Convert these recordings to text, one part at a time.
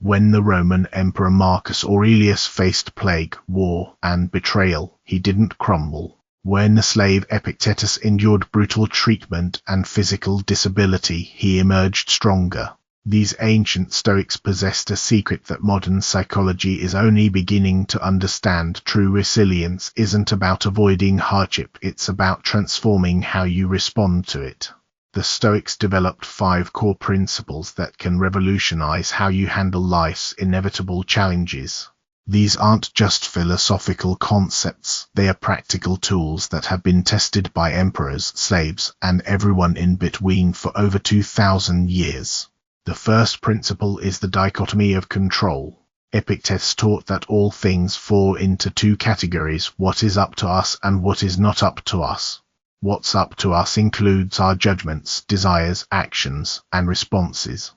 When the Roman Emperor Marcus Aurelius faced plague, war, and betrayal, he didn't crumble. When the slave Epictetus endured brutal treatment and physical disability, he emerged stronger. These ancient Stoics possessed a secret that modern psychology is only beginning to understand. True resilience isn't about avoiding hardship, it's about transforming how you respond to it. The Stoics developed 5 core principles that can revolutionize how you handle life's inevitable challenges. These aren't just philosophical concepts, they are practical tools that have been tested by emperors, slaves, and everyone in between for over 2,000 years. The first principle is the dichotomy of control. Epictetus taught that all things fall into 2 categories: what is up to us and what is not up to us. What's up to us includes our judgments, desires, actions, and responses.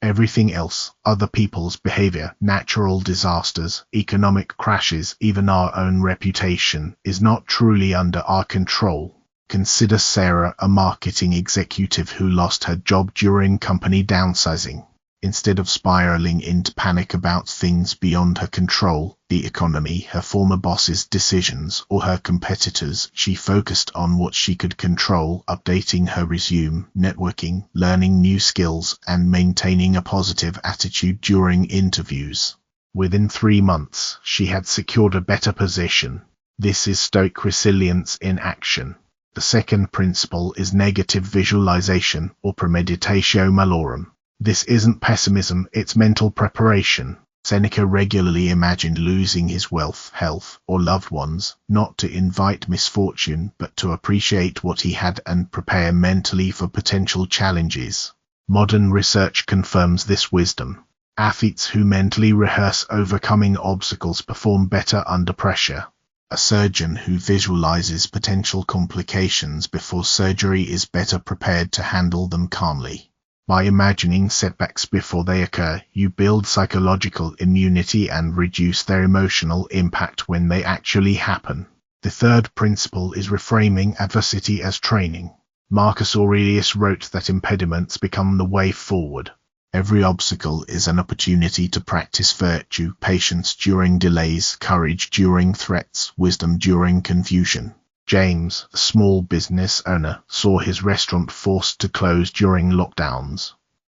Everything else, other people's behavior, natural disasters, economic crashes, even our own reputation, is not truly under our control. Consider Sarah, a marketing executive who lost her job during company downsizing. Instead of spiraling into panic about things beyond her control, the economy, her former boss's decisions, or her competitors, she focused on what she could control: updating her resume, networking, learning new skills, and maintaining a positive attitude during interviews. Within 3 months, she had secured a better position. This is Stoic resilience in action. The second principle is negative visualization, or premeditatio malorum. This isn't pessimism, it's mental preparation. Seneca regularly imagined losing his wealth, health, or loved ones, not to invite misfortune, but to appreciate what he had and prepare mentally for potential challenges. Modern research confirms this wisdom. Athletes who mentally rehearse overcoming obstacles perform better under pressure. A surgeon who visualizes potential complications before surgery is better prepared to handle them calmly. By imagining setbacks before they occur, you build psychological immunity and reduce their emotional impact when they actually happen. The third principle is reframing adversity as training. Marcus Aurelius wrote that impediments become the way forward. Every obstacle is an opportunity to practice virtue, patience during delays, courage during threats, wisdom during confusion. James, a small business owner, saw his restaurant forced to close during lockdowns.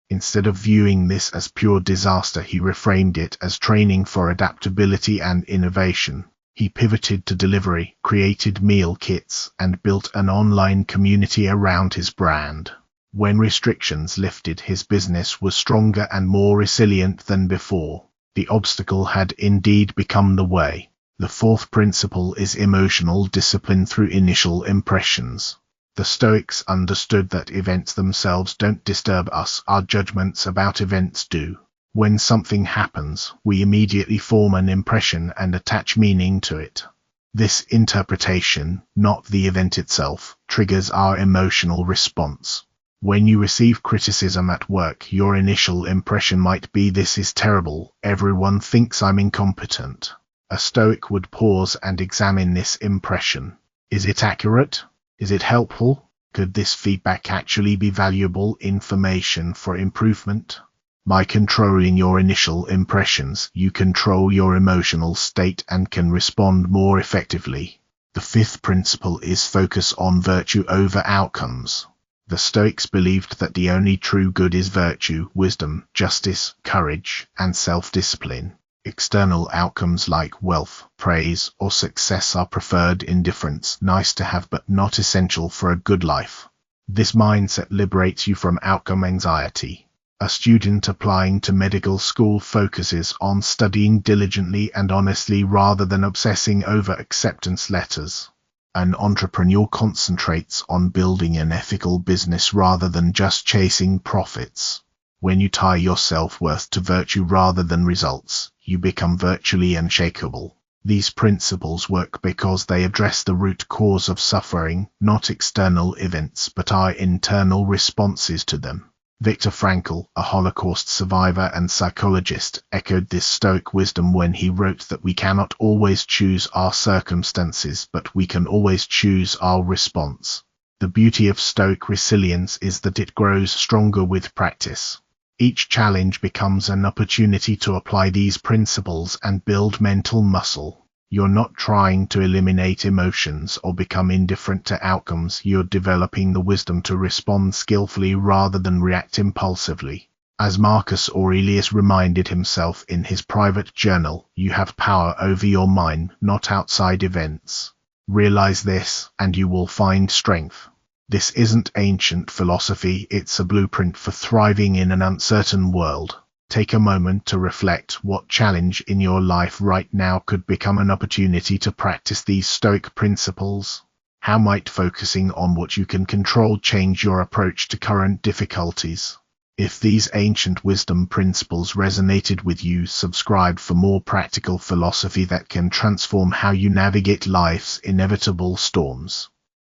Instead of viewing this as pure disaster, he reframed it as training for adaptability and innovation. He pivoted to delivery, created meal kits, and built an online community around his brand. When restrictions lifted, his business was stronger and more resilient than before. The obstacle had indeed become the way. The fourth principle is emotional discipline through initial impressions. The Stoics understood that events themselves don't disturb us, our judgments about events do. When something happens, we immediately form an impression and attach meaning to it. This interpretation, not the event itself, triggers our emotional response. When you receive criticism at work, your initial impression might be, "This is terrible, everyone thinks I'm incompetent." A Stoic would pause and examine this impression. Is it accurate? Is it helpful? Could this feedback actually be valuable information for improvement? By controlling your initial impressions, you control your emotional state and can respond more effectively. The fifth principle is focus on virtue over outcomes. The Stoics believed that the only true good is virtue, wisdom, justice, courage, and self-discipline. External outcomes like wealth, praise, or success are preferred indifference, nice to have but not essential for a good life. This mindset liberates you from outcome anxiety. A student applying to medical school focuses on studying diligently and honestly rather than obsessing over acceptance letters. An entrepreneur concentrates on building an ethical business rather than just chasing profits. When you tie your self-worth to virtue rather than results, you become virtually unshakable. These principles work because they address the root cause of suffering, not external events, but our internal responses to them. Viktor Frankl, a Holocaust survivor and psychologist, echoed this Stoic wisdom when he wrote that we cannot always choose our circumstances, but we can always choose our response. The beauty of Stoic resilience is that it grows stronger with practice. Each challenge becomes an opportunity to apply these principles and build mental muscle. You're not trying to eliminate emotions or become indifferent to outcomes. You're developing the wisdom to respond skillfully rather than react impulsively. As Marcus Aurelius reminded himself in his private journal, you have power over your mind, not outside events. Realize this, and you will find strength. This isn't ancient philosophy, it's a blueprint for thriving in an uncertain world. Take a moment to reflect. What challenge in your life right now could become an opportunity to practice these Stoic principles? How might focusing on what you can control change your approach to current difficulties? If these ancient wisdom principles resonated with you, subscribe for more practical philosophy that can transform how you navigate life's inevitable storms.